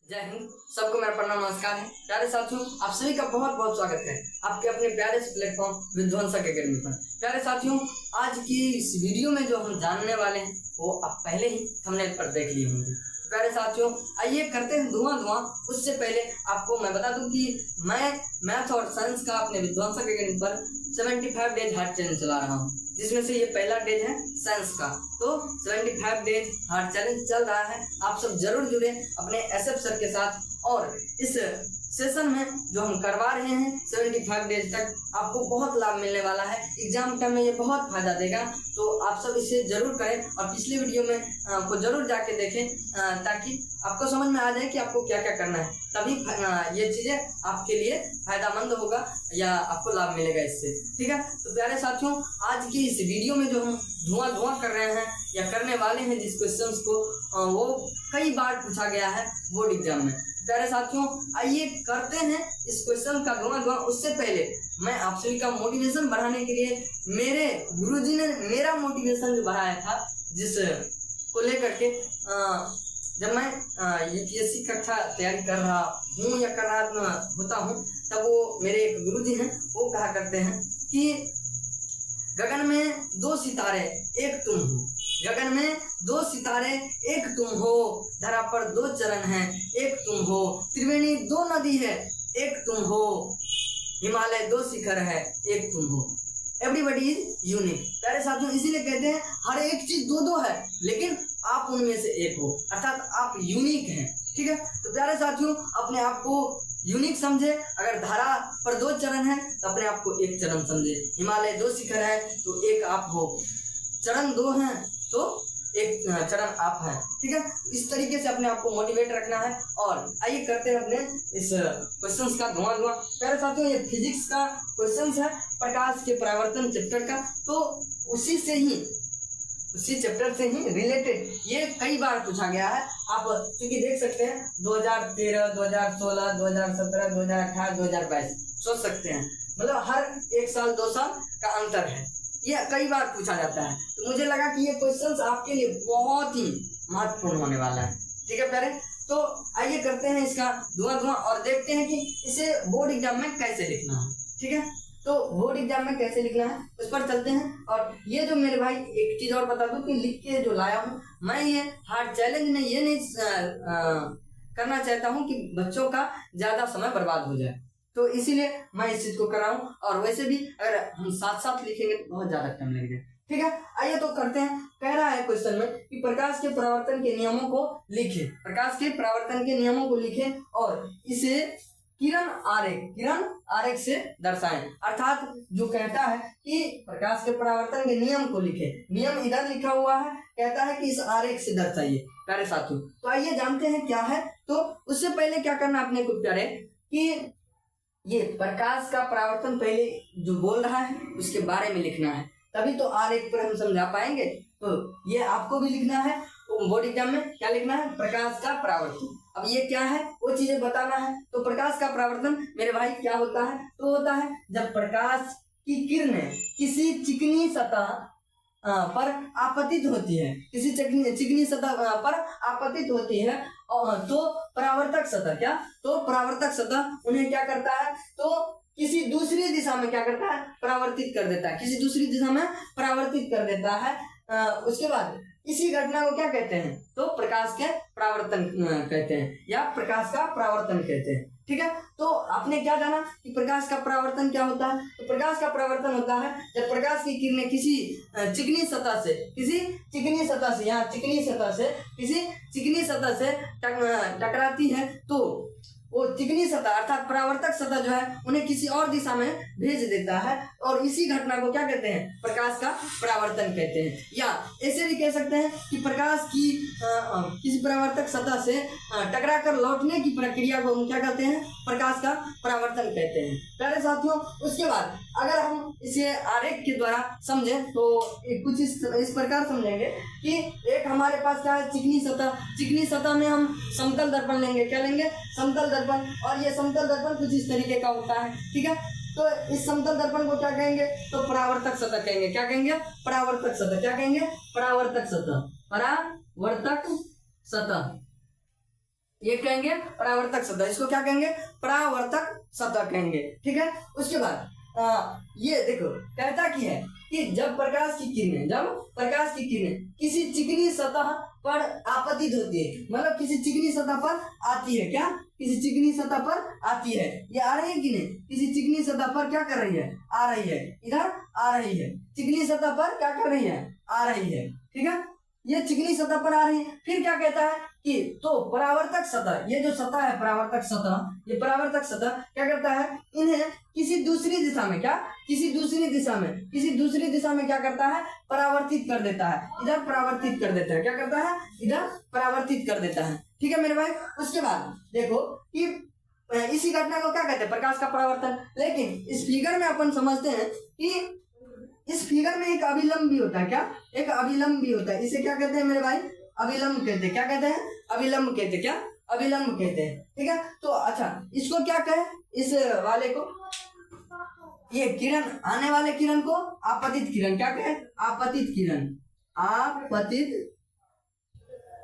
जय हिंद। सबको मेरा प्रणाम नमस्कार है। प्यारे साथियों, आप सभी का बहुत बहुत स्वागत है आपके अपने प्यारे से प्लेटफॉर्म विध्वंसक एकेडमी पर। प्यारे साथियों, आज की इस वीडियो में जो हम जानने वाले हैं वो आप पहले ही थंबनेल पर देख लिए होंगे। प्यारे साथियों, आइए करते हैं धुआं। उससे पहले आपको मैं बता दूं कि मैं मैथ और साइंस का अपने विध्वंसक एकेडमी पर 75 डेज हार्ड चैलेंज चला रहा हूँ, जिसमें से ये पहला डेज है साइंस का। तो 75 डेज हार्ड चैलेंज चल रहा है। आप सब जरूर जुड़े अपने एसएफ सर के साथ। और इस सेशन में जो हम करवा रहे हैं 75 डेज तक, आपको बहुत लाभ मिलने वाला है। एग्जाम टाइम में ये बहुत फायदा देगा, तो आप सब इसे जरूर करें और पिछले वीडियो में को जरूर जाके देखें, ताकि आपको समझ में आ जाए कि आपको क्या क्या करना है। तभी ये चीजें आपके लिए फायदामंद होगा या आपको लाभ मिलेगा इससे। ठीक है, तो प्यारे साथियों, आज की इस वीडियो में जो हम धुआं कर रहे हैं या करने वाले हैं, जिस क्वेश्चंस को वो कई बार पूछा गया है बोर्ड एग्जाम में। प्यारे साथियों, आइए करते हैं इस क्वेश्चन का धुआं। उससे पहले मैं आप सभी का मोटिवेशन बढ़ाने के लिए मेरे गुरुजी ने मेरा मोटिवेशन जो बढ़ाया था, जिस को लेकर के जब मैं यूपीएससी कक्षा तैयारी कर रहा हूँ या कर रहा होता हूँ, तब वो मेरे एक गुरुजी हैं, वो कहा करते हैं कि गगन में दो सितारे एक तुम हो, गगन में दो सितारे एक तुम हो, धरा पर दो चरण हैं एक तुम हो, त्रिवेणी दो नदी है एक तुम हो, हिमालय दो शिखर है एक तुम हो। Everybody is unique. प्यारे साथियों, इसीलिए कहते हैं हर एक चीज दो दो है, लेकिन आप उनमें से एक हो, अर्थात आप यूनिक हैं। ठीक है, तो प्यारे साथियों, अपने आप को यूनिक समझे। अगर धारा पर दो चरण है तो अपने आप को एक चरण समझे, हिमालय दो शिखर है तो एक आप हो, चरण दो हैं तो एक चरण आप है। ठीक है, इस तरीके से अपने आप को मोटिवेट रखना है। और आइए करते हैं अपने इस क्वेश्चंस का धुआं। प्यारे साथियों, ये फिजिक्स का क्वेश्चंस है, प्रकाश के परावर्तन चैप्टर का। तो उसी चैप्टर से ही रिलेटेड ये कई बार पूछा गया है। आप क्योंकि देख सकते हैं 2013, 2016, 2017, 2018, 2022 सोच सकते हैं, मतलब हर एक साल 2 साल का अंतर है। ये कई बार पूछा जाता है, तो मुझे लगा कि ये क्वेश्चंस आपके लिए बहुत ही महत्वपूर्ण होने वाला है। ठीक है प्यारे, तो आइए करते हैं इसका धुआं और देखते हैं कि इसे बोर्ड एग्जाम में कैसे लिखना है। ठीक है, तो बोर्ड एग्जाम में कैसे लिखना है उस पर चलते हैं। और ये जो मेरे भाई, एक चीज और बता दूं कि लिख के जो लाया हूँ मैं, ये हार्ड चैलेंज में ये नहीं करना चाहता हूँ कि बच्चों का ज्यादा समय बर्बाद हो जाए, तो इसीलिए मैं इस चीज को कर रहा हूँ। और वैसे भी अगर हम साथ साथ लिखेंगे तो बहुत ज्यादा टाइम लगेगा। ठीक है, आइए तो करते हैं। कह रहा है क्वेश्चन में कि प्रकाश के परावर्तन के नियमों को लिखे, प्रकाश के परावर्तन के नियमों को लिखे और इसे किरण आरेख से दर्शाएं। अर्थात जो कहता है कि प्रकाश के परावर्तन के नियम को लिखे, नियम इधर लिखा हुआ है, कहता है कि इस आरेख से दर्शाइए। प्यारे साथियों, तो आइए जानते हैं क्या है। तो उससे पहले क्या करना अपने को प्यारे, कि ये प्रकाश का परावर्तन पहले जो बोल रहा है उसके बारे में लिखना है, तभी तो आरेख पर हम समझा पाएंगे। तो ये आपको भी लिखना है। तो बोर्ड एग्जाम में क्या लिखना है? प्रकाश का परावर्तन। अब ये क्या है वो चीजें बताना है। तो प्रकाश का परावर्तन मेरे भाई क्या होता है? तो होता है जब प्रकाश की किरणें किसी चिकनी सतह पर आपतित होती है, किसी चिकनी सतह पर आपतित होती है, तो परावर्तक सतह उन्हें क्या करता है? तो किसी दूसरी दिशा में क्या करता है? परावर्तित कर देता है, किसी दूसरी दिशा में परावर्तित कर देता है। उसके बाद इसी घटना को क्या कहते हैं? तो प्रकाश के परावर्तन कहते हैं या प्रकाश का परावर्तन कहते हैं। ठीक है, तो आपने क्या जाना कि प्रकाश का परावर्तन क्या होता है? तो प्रकाश का परावर्तन होता है जब प्रकाश की किरणें किसी चिकनी सतह से किसी चिकनी सतह से टकराती है, तो वो चिकनी सतह अर्थात परावर्तक सतह जो है उन्हें किसी और दिशा में भेज देता है, और इसी घटना को क्या कहते हैं? प्रकाश का परावर्तन कहते हैं। या ऐसे भी कह सकते हैं कि प्रकाश की किसी परावर्तक सतह से टकरा कर लौटने की प्रक्रिया को हम क्या कहते हैं? प्रकाश का परावर्तन कहते हैं। प्यारे साथियों, उसके बाद अगर हम इसे आरेख के द्वारा समझें तो कुछ इस प्रकार समझेंगे कि एक हमारे पास क्या है? चिकनी सतह में हम समतल दर्पण लेंगे। क्या लेंगे? समतल दर्पण। और ये समतल दर्पण कुछ इस तरीके का होता है। ठीक है, तो इस समतल दर्पण को क्या कहेंगे? तो परावर्तक सतह कहेंगे। क्या कहेंगे? परावर्तक सतह। क्या कहेंगे? परावर्तक सतह। ये कहेंगे परावर्तक सतह, इसको क्या कहेंगे, परावर्तक सतह कहेंगे। ठीक है, उसके बाद ये देखो कहता कि है कि जब प्रकाश की किरणें किसी चिकनी सतह पर आपतित होती है, मतलब किसी चिकनी सतह पर आती है, क्या किसी चिकनी सतह पर आती है, ये आ रही है कि नहीं, किसी चिकनी सतह पर क्या कर रही है, आ रही है, इधर आ रही है, चिकनी सतह पर क्या कर रही है, आ रही है। ठीक है, ये चिकनी सतह पर आ रही है। फिर क्या कहता है कि तो परावर्तक सतह, ये जो सतह है परावर्तक सतह, ये परावर्तक सतह क्या करता है, इन्हें किसी दूसरी दिशा में क्या करता है, परावर्तित कर देता है, इधर परावर्तित कर देता है, क्या करता है, इधर परावर्तित कर देता है। ठीक है मेरे भाई, उसके बाद देखो कि इसी घटना को क्या कहते हैं, प्रकाश का परावर्तन। लेकिन इस फिगर में अपन समझते हैं कि इस फिगर में एक अभिलंब भी होता है, क्या, एक अभिलंब भी होता है, इसे क्या कहते हैं मेरे भाई, अभिलंब कहते हैं, क्या कहते हैं, अभिलंब कहते हैं, क्या अभिलंब कहते हैं। ठीक है, तो अच्छा इसको क्या कहे, इस वाले को, ये किरण, आने वाले किरण को आपतित किरण क्या कहे, आपतित किरण,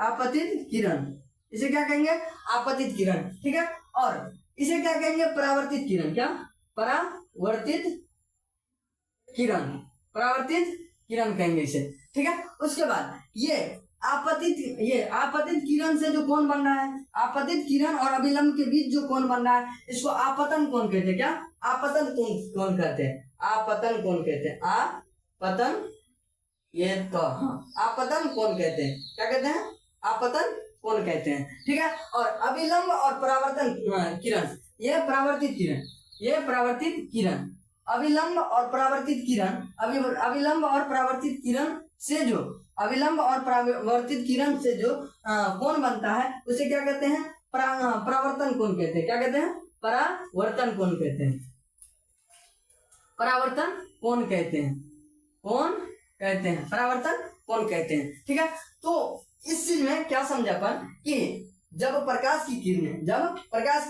आपतित किरण, इसे क्या कहेंगे, आपतित किरण। ठीक है, और इसे क्या कहेंगे, परावर्तित किरण, क्या परावर्तित किरण कहेंगे इसे। ठीक है, उसके बाद ये आपतित किरण से जो कोण बन रहा है, आपतित किरण और अभिलंब के बीच जो कोण बन रहा है, इसको आपतन कोण कहते हैं, क्या आपतन कोण कहते हैं, आपतन कोण कहते हैं, आपतन, ये तो आपतन कोण कहते हैं, क्या कहते हैं, आपतन कोण कहते हैं। ठीक है, और अभिलंब और परावर्तन किरण, ये परावर्तित किरण, अभिलंब और परावर्तित किरण से जो कोण बनता है उसे क्या कहते हैं, परावर्तन कोण कहते हैं, क्या कहते हैं, परावर्तन कोण कहते हैं, परावर्तन कोण कहते हैं। ठीक है, तो इस चीज में क्या समझा अपन कि जब प्रकाश की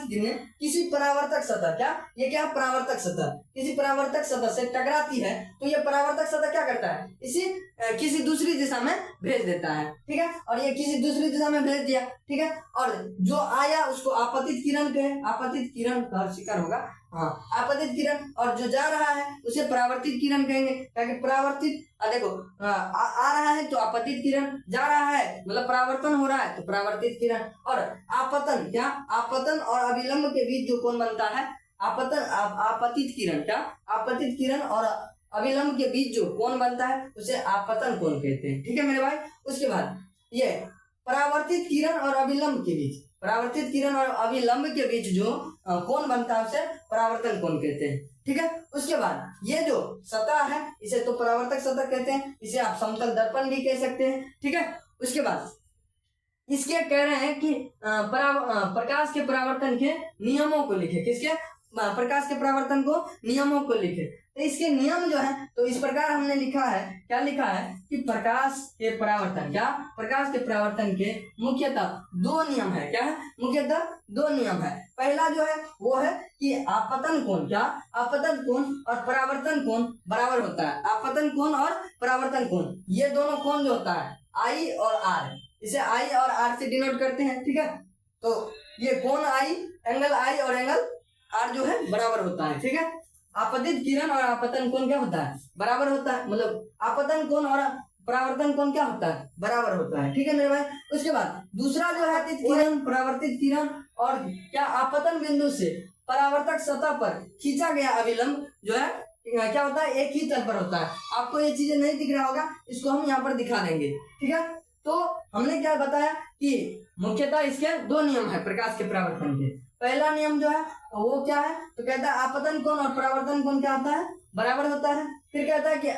किरणें किसी परावर्तक सतह, क्या ये क्या परावर्तक सतह, किसी परावर्तक सतह से टकराती है, तो ये परावर्तक सतह क्या करता है, इसे किसी दूसरी दिशा में भेज देता है। ठीक है, और ये किसी दूसरी दिशा में भेज दिया। ठीक है, और जो आया उसको आपतित किरण कहे, आपतित किरण का शिकार होगा, हाँ आपतित किरण, और जो जा रहा है उसे परावर्तित किरण कहेंगे, क्योंकि परावर्तित देखो आ रहा है तो आपतित किरण, जा रहा है मतलब परावर्तन हो रहा है तो परावर्तित किरण, और आपतन, क्या आपतन और अभिलंब के बीच जो कोण बनता है, आपतित किरण, क्या आपतित किरण और अभिलंब के बीच जो कोण बनता है उसे आपतन कोण कहते हैं। ठीक है मेरे भाई, उसके बाद ये परावर्तित किरण और अभिलंब के बीच जो कोण बनता है उसे परावर्तन कोण कहते हैं। ठीक है, उसके बाद ये जो सतह है इसे तो परावर्तक सतह कहते हैं, इसे आप समतल दर्पण भी कह सकते हैं। ठीक है, उसके बाद इसके कह रहे हैं कि प्रकाश के परावर्तन के नियमों को लिखे, किसके, प्रकाश के परावर्तन को नियमों को लिखे। तो इसके नियम जो है तो इस प्रकार हमने लिखा है, क्या लिखा है कि प्रकाश के परावर्तन के मुख्यतः दो नियम है, क्या है, मुख्यतः दो नियम है। पहला जो है वो है कि आपतन कोण, क्या आपतन कोण और परावर्तन कोण बराबर होता है, आपतन कोण और परावर्तन कोण, ये दोनों कोण जो होता है आई और आर, इसे आई और आर से डिनोट करते हैं। ठीक है, तो ये कोण आई, एंगल आई और एंगल आर जो है बराबर होता है। ठीक है, आपतित किरण और आपतन कोण क्या होता है, बराबर होता है, मतलब आपतन कोण और परावर्तन कोण क्या होता है, बराबर होता है। ठीक है मेरे भाई, उसके बाद दूसरा जो है किरण, परावर्तित किरण और क्या आपतन बिंदु से परावर्तक सतह पर खींचा गया अभिलंब जो है क्या होता है, एक ही तल पर होता है। आपको ये चीजें नहीं दिख रहा होगा, इसको हम यहाँ पर दिखा देंगे। ठीक है, तो हमने क्या बताया कि मुख्यतः इसके दो नियम है प्रकाश के परावर्तन के। पहला नियम जो है वो क्या है, तो कहता है आपतन कोण और परावर्तन कोण क्या होता है, बराबर होता है। फिर कहता है कि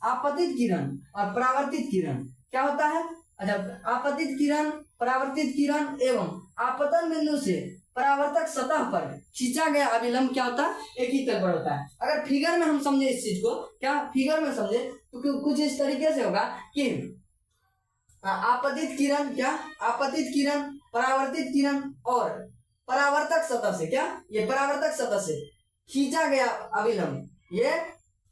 आपतित किरण और परावर्तित किरण क्या होता है, अच्छा आपतित किरण, परावर्तित किरण एवं आपतन बिंदु से परावर्तक सतह पर खींचा गया अभिलंब क्या होता है, एक ही तल पर होता है। अगर फिगर में हम समझे इस चीज को, क्या फिगर में समझे तो कुछ इस तरीके से होगा कि आपतित किरण, क्या आपतित किरण, परावर्तित किरण और परावर्तक सतह से, क्या ये परावर्तक सतह से खींचा गया अभिलंब, ये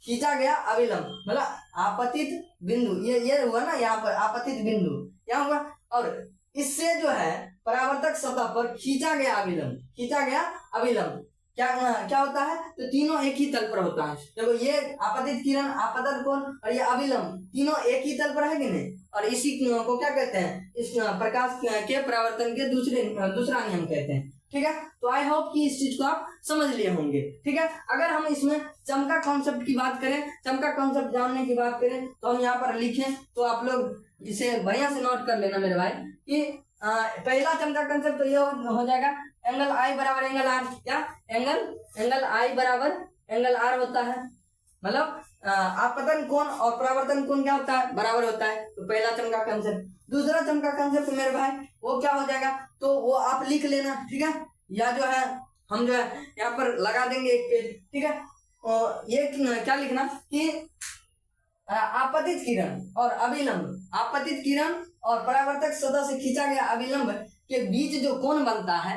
खींचा गया अभिलंब मतलब आपतित बिंदु, ये हुआ ना यहाँ पर आपतित बिंदु यहाँ हुआ, और इससे जो है परावर्तक सतह पर खींचा गया अभिलंब क्या होता है, तो तीनों एक ही तल पर होता है। देखो ये आपतित किरण, आपतन कोण और ये अभिलंब तीनों एक ही तल पर है कि नहीं, और इसी को क्या कहते हैं, इस प्रकाश के परावर्तन के दूसरा नियम कहते हैं। ठीक है, तो आई होप कि इस चीज को आप समझ लिए होंगे। ठीक है, अगर हम इसमें चमका कॉन्सेप्ट की बात करें, चमका कॉन्सेप्ट जानने की बात करें, तो हम यहाँ पर लिखें, तो आप लोग इसे बढ़िया से नोट कर लेना मेरे भाई कि पहला चमका कॉन्सेप्ट तो ये हो जाएगा, एंगल आई बराबर एंगल आर। क्या एंगल आई बराबर एंगल आर होता है, मतलब आपतन कोण और परावर्तन कोण क्या होता है, बराबर होता है। तो पहला चमका कॉन्सेप्ट। दूसरा चमका कॉन्सेप्ट मेरे भाई वो क्या हो जाएगा, तो वो आप लिख लेना। ठीक है, या जो है हम जो है यहाँ पर लगा देंगे एक पेज। ठीक है, और ये क्या लिखना कि आपतित किरण और अभिलंब, आपतित किरण और परावर्तक सतह से खींचा गया अभिलंब के बीच जो कोण बनता है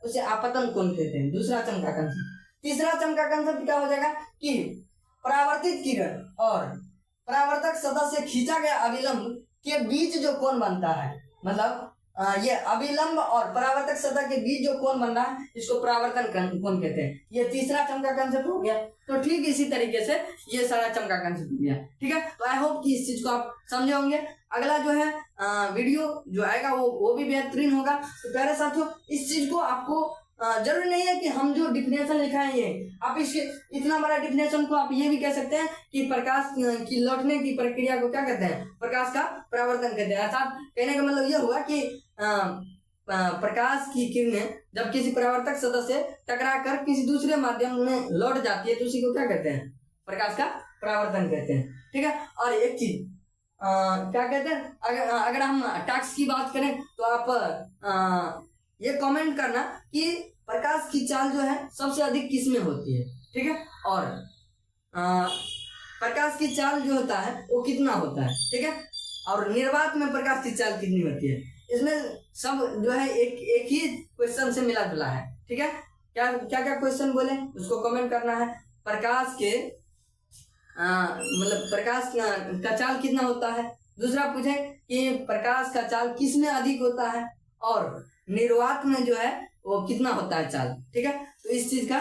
उसे आपतन कोण कहते हैं। दूसरा चमका कंसेप्ट। तीसरा चमका कंसेप्ट क्या हो जाएगा कि परावर्तित किरण और परावर्तक सतह से खींचा गया अभिलंब के बीच जो कोण बनता है, मतलब ये अभिलंब और परावर्तक सतह के बीच जो कोण बन रहा है इसको परावर्तन कोण कहते हैं। ये तीसरा चमका कंसेप्ट हो गया। तो ठीक इसी तरीके से ये सारा चमका कंसेप्ट हो गया। ठीक है, तो आई होप कि इस चीज को आप समझे होंगे। अगला जो है वीडियो जो आएगा वो भी बेहतरीन होगा। तो प्यारे साथियों, इस चीज को आपको जरूरी नहीं है कि हम जो डिफिनेशन लिखा है ये आप इसके इतना बड़ा डिफिनेशन को आप ये भी कह सकते हैं कि प्रकाश की लौटने की प्रक्रिया को क्या कहते हैं, प्रकाश का परावर्तन कहते हैं। अर्थात कहने का मतलब ये हुआ कि प्रकाश की किरणें जब किसी परावर्तक सतह से टकराकर किसी दूसरे माध्यम में लौट जाती है तो उसी को क्या कहते हैं, प्रकाश का परावर्तन कहते हैं। ठीक है, और एक चीज क्या कहते हैं, अगर हम टास्क की बात करें तो आप ये कमेंट करना कि प्रकाश की चाल जो है सबसे अधिक किस में होती है। ठीक है, और प्रकाश की चाल जो होता है वो कितना होता है। ठीक है, और निर्वात में प्रकाश की चाल कितनी होती है। इसमें सब जो है एक ही क्वेश्चन से मिला जुला है। ठीक है, क्या क्वेश्चन बोले उसको कमेंट करना है। प्रकाश के मतलब प्रकाश का चाल कितना होता है। दूसरा पूछे कि प्रकाश का चाल किस में अधिक होता है, और निर्वात में जो है वो कितना होता है चाल। ठीक है, तो इस चीज का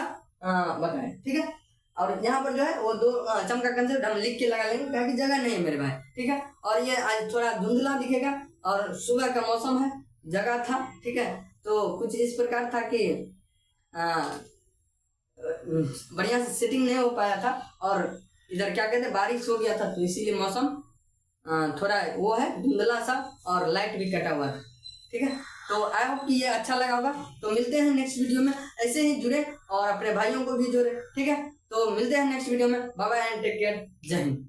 बताएं। ठीक है, और यहाँ पर जो है वो दो चमका कंसेप्ट हम लिख के लगा लेंगे क्योंकि जगह नहीं है मेरे भाई। ठीक है, और ये आज थोड़ा धुंधला दिखेगा और सुबह का मौसम है, जगह था। ठीक है, तो कुछ इस प्रकार था कि बढ़िया से सेटिंग नहीं हो पाया था, और इधर क्या कहते हैं बारिश हो गया था, तो इसीलिए मौसम थोड़ा वो है धुंधला सा, और लाइट भी कटा हुआ था। ठीक है, तो आई होप कि ये अच्छा लगा होगा। तो मिलते हैं नेक्स्ट वीडियो में, ऐसे ही जुड़े और अपने भाइयों को भी जोड़े। ठीक है, तो मिलते हैं नेक्स्ट वीडियो में। Bye bye and take care, जय हिंद।